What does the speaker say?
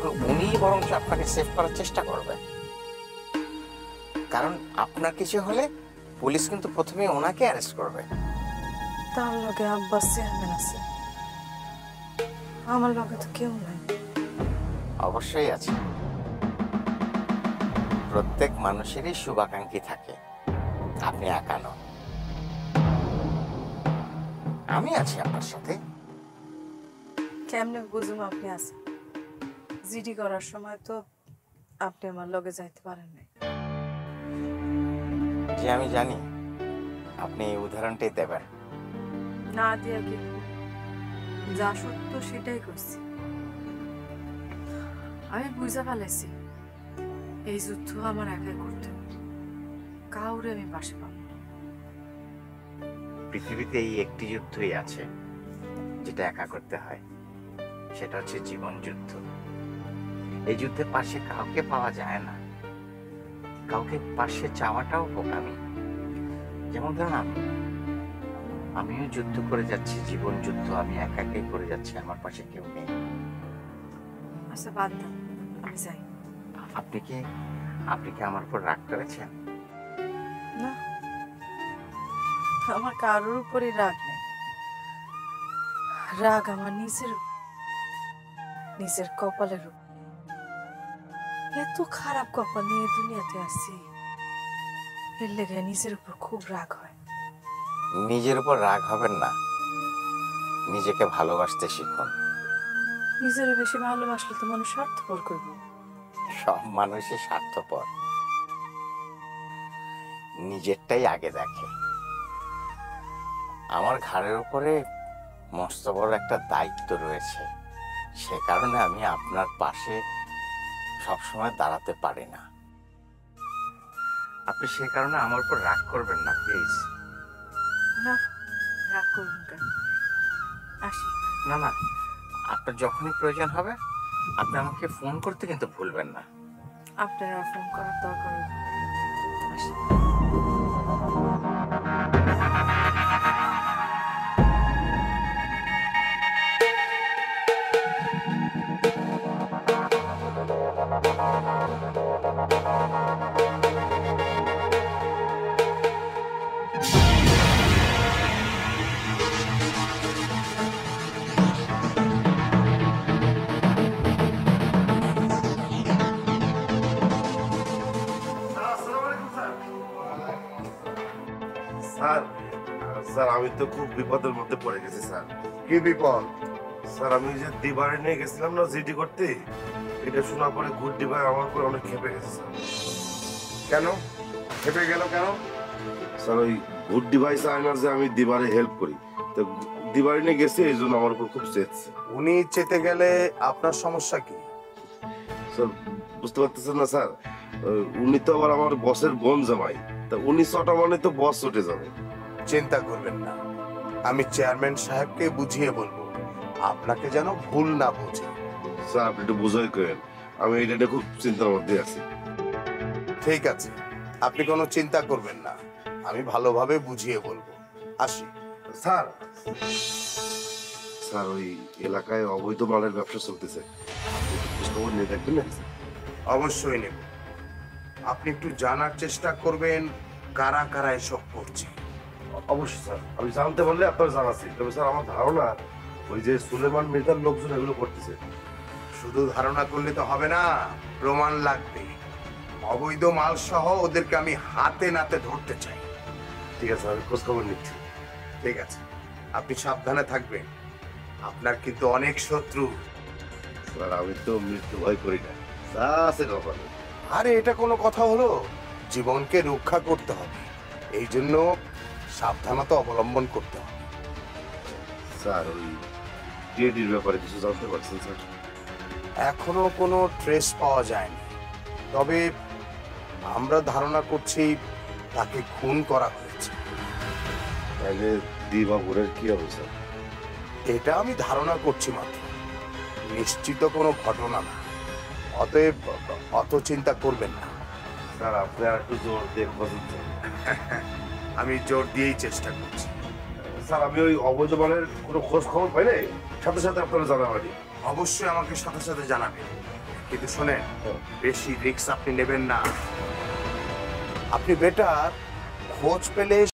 এখন উনি বরঞ্চ আপনাকে সেভ করার চেষ্টা করবে, কারণ আপনার কিছু হলে পুলিশ কিন্তু প্রথমে ওনাকে অ্যারেস্ট করবে। তার লগে আব্বাস চেয়ারম্যান আছে, আমার লগে তো কেউ নাই। অবশ্যই আছে, প্রত্যেক মানুষেরই শুভাকাঙ্ক্ষী থাকে, আপনি একা নন। আমি আছি আপনার সাথে। কেমনে বুঝুম আপনি আছেন? জিডি করার সময় তো আপনি আমার লগে যাইতে পারেন নাই। যে আমি জানি আপনি এই উদাহরণটাই দেবেন। না দিয়া কি, যা সত্য সেটাই করছি। আমি বুঝা ফেলেছি এই যুদ্ধ আমার একাই করতে হবে, কাউরে আমি পাশে পাবো না। পৃথিবীতে এই একটি যুদ্ধই আছে যেটা একা করতে হয়, সেটা হচ্ছে জীবন যুদ্ধ। এই যুদ্ধে পাশে কাউকে পাওয়া যায় না, কাউকে পাশে চাওয়াটাও বোকামি। যেমন ধরুন আমিও যুদ্ধ করে যাচ্ছি, জীবন যুদ্ধ আমি একাই করে যাচ্ছি, আমার পাশে কেউ নেই। আচ্ছা বাদ দাও, আমি যাই। আপনি কি আমার উপর রাগ করেছেন? না, আমার কারোর উপরই রাগ নেই। রাগ আমার নিজের কপালের উপর। এত খারাপ কপাল নিয়ে দুনিয়াতে আসছি, এর লেগে নিজের উপর খুব রাগ হয়। নিজের উপর রাগ হবেন না, নিজেকে ভালোবাসতে শিখুন। নিজের বেশি ভালোবাসলে তো মানুষ স্বার্থপর করব। সব মানুষই স্বার্থপর, নিজেরটাই আগে দেখে। আমার ঘাড়ের উপরে মস্ত বড় একটা দায়িত্ব রয়েছে, সে কারণে আমি আপনার পাশে সবসময় দাঁড়াতে পারি না। আপনি সে কারণে আমার উপর রাগ করবেন না প্লিজ। না, রাগ করুন কেন? আসি। না না, আপনার যখনই প্রয়োজন হবে আপনি আমাকে ফোন করতে কিন্তু ভুলবেন না। আপনারা ফোন করার দরকার নেই। আসি। স্যার স্যার আমি তো খুব বিপদের মধ্যে পড়ে গেছি স্যার। কি বিপদ? স্যার আমি যে দিবারে নিয়ে গেছিলাম না জিডি করতে, এটা শোনার পরে গুড্ডি ভাই আমার উপর অনেক খেপে গেছে স্যার। কেন খেপে গেল কেন? স্যার ওই গুড্ডি ভাই চায় না যে আমি দিবারে হেল্প করি, তো দিবারে নিয়ে গেছি এই জন্য আমার উপর খুব চেয়েছে। উনি চেতে গেলে আপনার সমস্যা কি? স্যার বুঝতে পারতেছেন না স্যার, উনি তো আবার আমার বসের বোন জামাই, তা উনি চটা মানে তো বস চটে যাবে। চিন্তা করবেন না, আমি চেয়ারম্যান সাহেবকে বুঝিয়ে বলবো, আপনাকে যেন ভুল না বোঝে। স্যার আপনি একটু বুঝাই করেন, আমি এটা নিয়ে খুব চিন্তার মধ্যে আছি। ঠিক আছে, আপনি কোনো চিন্তা করবেন না, আমি ভালোভাবে বুঝিয়ে বলবো। আসি। স্যার স্যার ওই এলাকায় অবৈধ মালের ব্যবসা চলতেছে, আপনি একটু খোঁজখবর নিয়ে দেখবেন না? অবশ্যই নেব। আপনি একটু জানার চেষ্টা করবেন কারা কারা এসব করছে। অবশ্যই স্যার, আমি জানতে পারলে আপনার জানাচ্ছি। তবে স্যার আমার ধারণা ওই যে সুলেমান মির্জার লোকজন এগুলো করতেছে। শুধু ধারণা করলে তো হবে না, প্রমাণ লাগবে। অবৈধ মাল সহ ওদেরকে আমি হাতে নাতে ধরতে চাই। ঠিক আছে, আমি খোঁজখবর নিচ্ছি। ঠিক আছে, আপনি সাবধানে থাকবেন, আপনার কিন্তু অনেক শত্রু। স্যার আমি তো মৃত্যু ভয় করি না, তা আছে কপালে। আরে এটা কোনো কথা হলো? জীবনকে রক্ষা করতে হবে, এই জন্য সাবধানতা অবলম্বন করতে হবে। স্যার ওই ডিএডির ব্যাপারে কিছু জানতে পারছেন স্যার? এখনো কোনো ট্রেস পাওয়া যায়নি, তবে আমরা ধারণা করছি তাকে খুন করা হয়েছে। তাহলে দিবাপুরের কি হবে স্যার? এটা আমি ধারণা করছি মাত্র, নিশ্চিত কোনো ঘটনা না, অতএব অত চিন্তা করবেন না। স্যার আপনি আর একটু জোর দিয়ে খোঁজেন স্যার। আমি জোর দিয়েই চেষ্টা করছি। স্যার আমি ওই অবৈধ মালের কোনো খোঁজ খবর পাইলে সাথে সাথে আপনারা জানাবেন। অবশ্যই আমাকে সাথে সাথে জানাবেন, কিন্তু শোনেন বেশি রিস্ক আপনি নেবেন না। আপনি বেটার খোঁজ পেলে